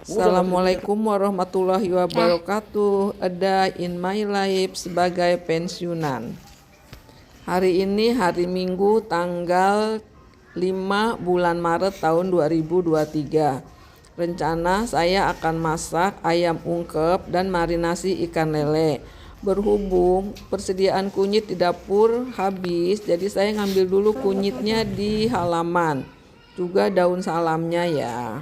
Assalamualaikum warahmatullahi wabarakatuh. Ada in my life sebagai pensiunan. Hari ini hari Minggu tanggal 5 bulan Maret tahun 2023. Rencana saya akan masak ayam ungkep dan marinasi ikan lele. Berhubung persediaan kunyit di dapur habis, jadi saya ngambil dulu kunyitnya di halaman. Juga daun salamnya ya.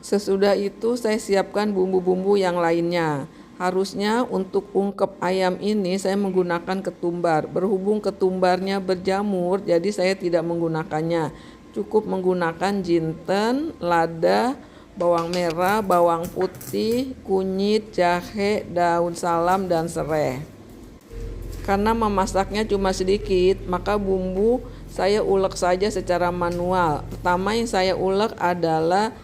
Sesudah itu saya siapkan bumbu-bumbu yang lainnya. Harusnya untuk ungkep ayam ini saya menggunakan ketumbar. Berhubung ketumbarnya berjamur, jadi saya tidak menggunakannya. Cukup menggunakan jinten, lada, bawang merah, bawang putih, kunyit, jahe, daun salam, dan serai. Karena memasaknya cuma sedikit, maka bumbu saya ulek saja secara manual. Pertama yang saya ulek adalah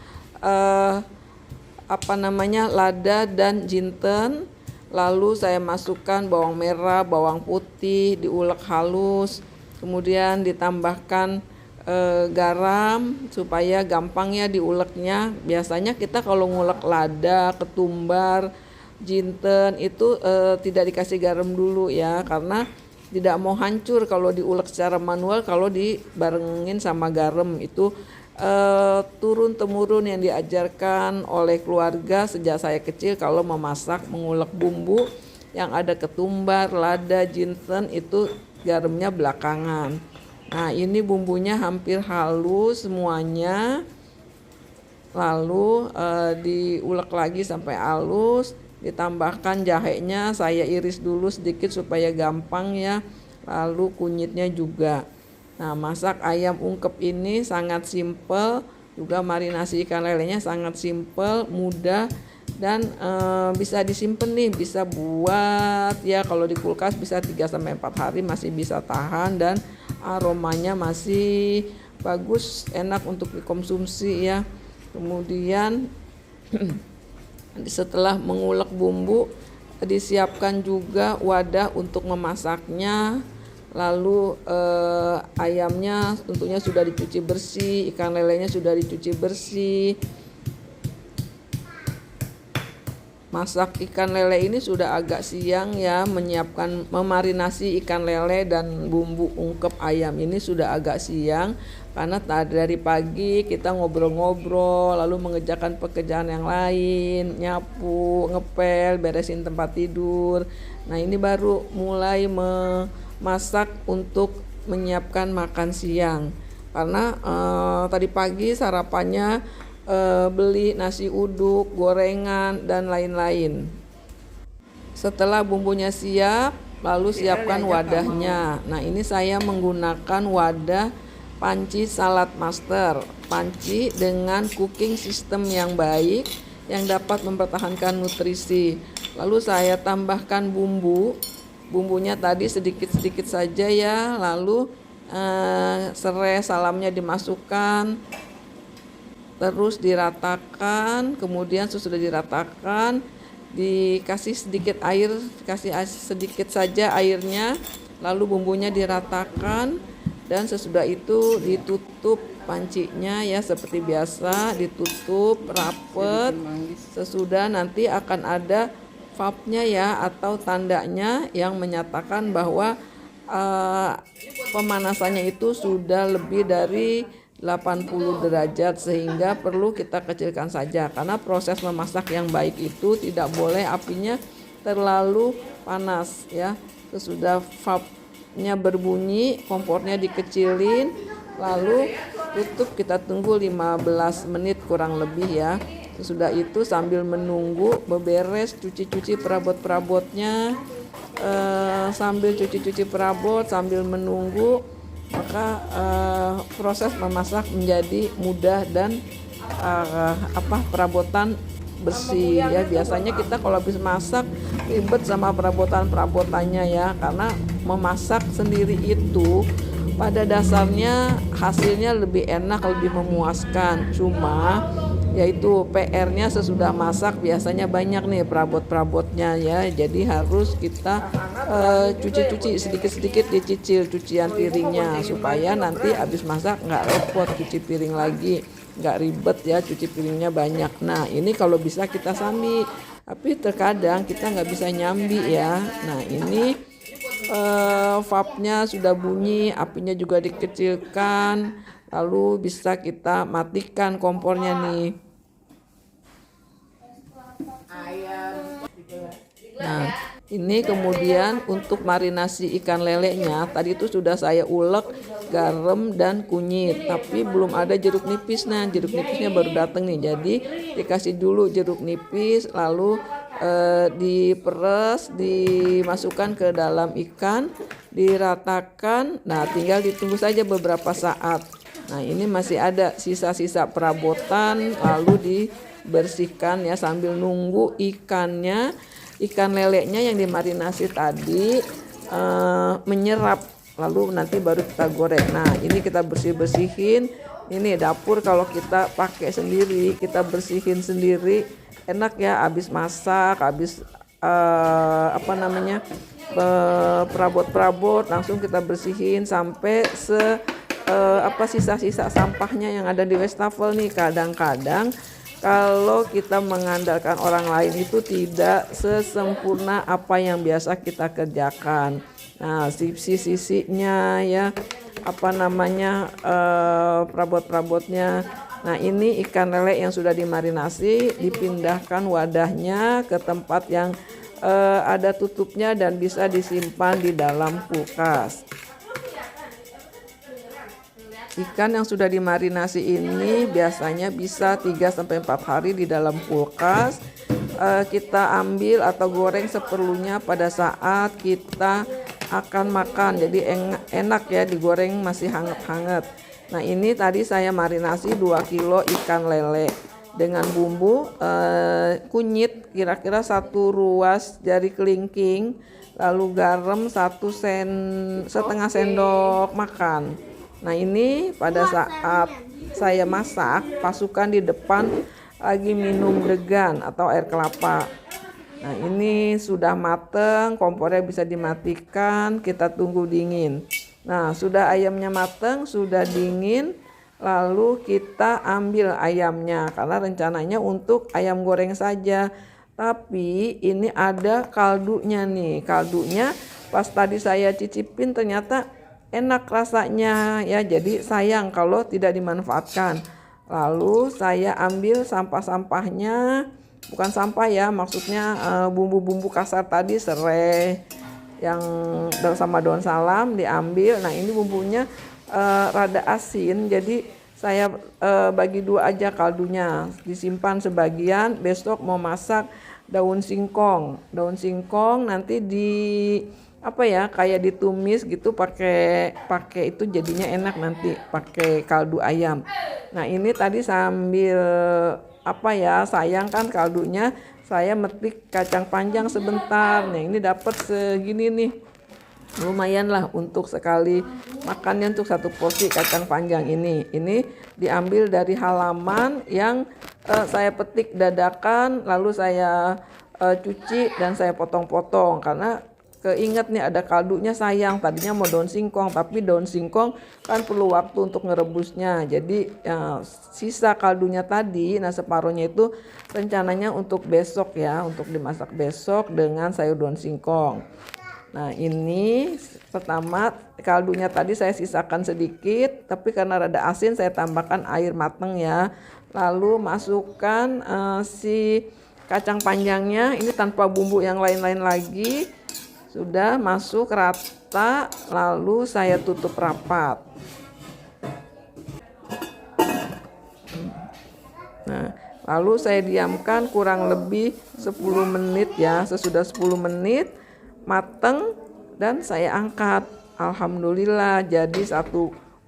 lada dan jinten. Lalu saya masukkan bawang merah, bawang putih, diulek halus. Kemudian ditambahkan garam supaya gampang ya diuleknya. Biasanya kita kalau ngulek lada, ketumbar, jinten itu tidak dikasih garam dulu ya, karena tidak mau hancur kalau diulek secara manual. Kalau dibarengin sama garam itu turun-temurun yang diajarkan oleh keluarga sejak saya kecil. Kalau memasak mengulek bumbu yang ada ketumbar, lada, jinten itu garamnya belakangan. Nah ini bumbunya hampir halus semuanya. Lalu diulek lagi sampai halus. Ditambahkan jahenya, saya iris dulu sedikit supaya gampang ya. Lalu kunyitnya juga. Nah, masak ayam ungkep ini sangat simpel, juga marinasi ikan lelenya sangat simpel, mudah, dan bisa disimpan nih, bisa buat ya kalau di kulkas bisa 3-4 hari masih bisa tahan, dan aromanya masih bagus, enak untuk dikonsumsi ya. Kemudian setelah mengulek bumbu, disiapkan juga wadah untuk memasaknya. Lalu ayamnya tentunya sudah dicuci bersih, ikan lelenya sudah dicuci bersih. Masak ikan lele ini sudah agak siang ya, menyiapkan memarinasi ikan lele dan bumbu ungkep ayam ini sudah agak siang, karena dari pagi kita ngobrol-ngobrol lalu mengerjakan pekerjaan yang lain, nyapu, ngepel, beresin tempat tidur. Nah ini baru mulai memasak untuk menyiapkan makan siang, karena tadi pagi sarapannya beli nasi uduk, gorengan, dan lain-lain. Setelah bumbunya siap, lalu siapkan wadahnya. Nah ini saya menggunakan wadah panci Salad Master, panci dengan cooking system yang baik yang dapat mempertahankan nutrisi. Lalu saya tambahkan bumbunya tadi sedikit-sedikit saja ya. Lalu serai salamnya dimasukkan, terus diratakan. Kemudian sesudah diratakan dikasih sedikit air, kasih sedikit saja airnya, lalu bumbunya diratakan, dan sesudah itu ditutup pancinya ya seperti biasa, ditutup rapet. Sesudah nanti akan ada valve-nya ya, atau tandanya yang menyatakan bahwa pemanasannya itu sudah lebih dari 80 derajat, sehingga perlu kita kecilkan saja, karena proses memasak yang baik itu tidak boleh apinya terlalu panas ya. Sesudah valve-nya berbunyi, kompornya dikecilin, lalu tutup, kita tunggu 15 menit kurang lebih ya. Sesudah itu sambil menunggu beberes, cuci-cuci perabot-perabotnya, sambil cuci-cuci perabot sambil menunggu, maka proses memasak menjadi mudah dan perabotan bersih ya. Biasanya kita kalau habis masak ribet sama perabotannya ya, karena memasak sendiri itu pada dasarnya hasilnya lebih enak, lebih memuaskan. Cuma yaitu PR-nya sesudah masak biasanya banyak nih perabot-perabotnya ya. Jadi harus kita cuci-cuci sedikit-sedikit, dicicil cucian piringnya supaya nanti habis masak nggak repot cuci piring lagi. nggak ribet ya, cuci piringnya banyak. Nah ini kalau bisa kita sambi, tapi terkadang kita nggak bisa nyambi ya. Nah ini valve-nya sudah bunyi, apinya juga dikecilkan, lalu bisa kita matikan kompornya nih. Nah ini kemudian untuk marinasi ikan lelenya, tadi itu sudah saya ulek garam dan kunyit, tapi belum ada jeruk nipis. Nah jeruk nipisnya baru datang nih, jadi dikasih dulu jeruk nipis, lalu diperes, dimasukkan ke dalam ikan, diratakan. Nah tinggal ditunggu saja beberapa saat. Nah ini masih ada sisa-sisa perabotan, lalu dibersihkan ya sambil nunggu ikan lelenya yang dimarinasi tadi menyerap, lalu nanti baru kita goreng. Nah ini kita bersihin. Ini dapur kalau kita pakai sendiri, kita bersihin sendiri, enak ya. Habis masak, habis perabot-perabot langsung kita bersihin sampai sisa-sisa sampahnya yang ada di wastafel nih. Kadang-kadang kalau kita mengandalkan orang lain itu tidak sesempurna apa yang biasa kita kerjakan. Nah sisi-sisinya ya, perabot-perabotnya. Nah ini ikan lele yang sudah dimarinasi, dipindahkan wadahnya ke tempat yang ada tutupnya dan bisa disimpan di dalam kulkas. Ikan yang sudah dimarinasi ini biasanya bisa 3-4 hari di dalam kulkas. Kita ambil atau goreng seperlunya pada saat kita akan makan. Jadi enak ya digoreng masih hangat-hangat. Nah ini tadi saya marinasi 2 kilo ikan lele dengan bumbu kunyit kira-kira 1 ruas jari kelingking, lalu garam 1,5 sendok makan. Nah ini pada saat saya masak, pasukan di depan lagi minum degan atau air kelapa. Nah ini sudah mateng, kompornya bisa dimatikan, kita tunggu dingin. Nah sudah ayamnya mateng, sudah dingin, lalu kita ambil ayamnya, karena rencananya untuk ayam goreng saja. Tapi ini ada kaldunya nih, kaldunya pas tadi saya cicipin ternyata enak rasanya ya, jadi sayang kalau tidak dimanfaatkan. Lalu saya ambil sampah-sampahnya, bukan sampah ya, maksudnya bumbu-bumbu kasar tadi, serai yang sama daun salam diambil. Nah ini bumbunya rada asin, jadi saya bagi 2 aja kaldunya, disimpan sebagian, besok mau masak daun singkong nanti kayak ditumis gitu, pakai itu jadinya enak nanti pakai kaldu ayam. Nah ini tadi sambil sayang kan kaldunya, saya metik kacang panjang sebentar. Nah ini dapat segini nih, lumayan lah untuk sekali makannya, untuk 1 porsi kacang panjang ini diambil dari halaman yang saya petik dadakan, lalu saya cuci dan saya potong-potong karena keinget nih ada kaldunya, sayang. Tadinya mau daun singkong, tapi daun singkong kan perlu waktu untuk ngerebusnya. Jadi sisa kaldunya tadi, nah separuhnya itu rencananya untuk besok ya, untuk dimasak besok dengan sayur daun singkong. Nah ini pertama kaldunya tadi saya sisakan sedikit, tapi karena rada asin saya tambahkan air mateng ya. Lalu masukkan si kacang panjangnya ini tanpa bumbu yang lain-lain lagi. Sudah masuk rata, lalu saya tutup rapat. Nah, lalu saya diamkan kurang lebih 10 menit ya. Sesudah 10 menit mateng dan saya angkat. Alhamdulillah jadi 1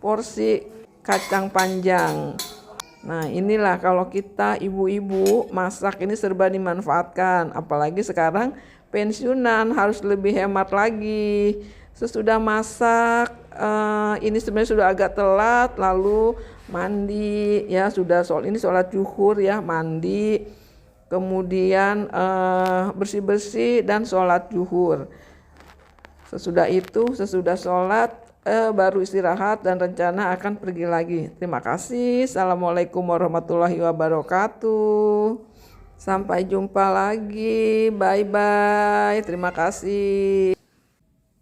porsi kacang panjang. Nah inilah kalau kita ibu-ibu masak ini serba dimanfaatkan, apalagi sekarang pensiunan harus lebih hemat lagi. Sesudah masak ini sebenarnya sudah agak telat, lalu mandi ya, sudah ini sholat zuhur ya, mandi, kemudian bersih-bersih dan sholat zuhur. Sesudah sholat baru istirahat dan rencana akan pergi lagi. Terima kasih. Assalamualaikum warahmatullahi wabarakatuh. Sampai jumpa lagi. Bye bye. Terima kasih.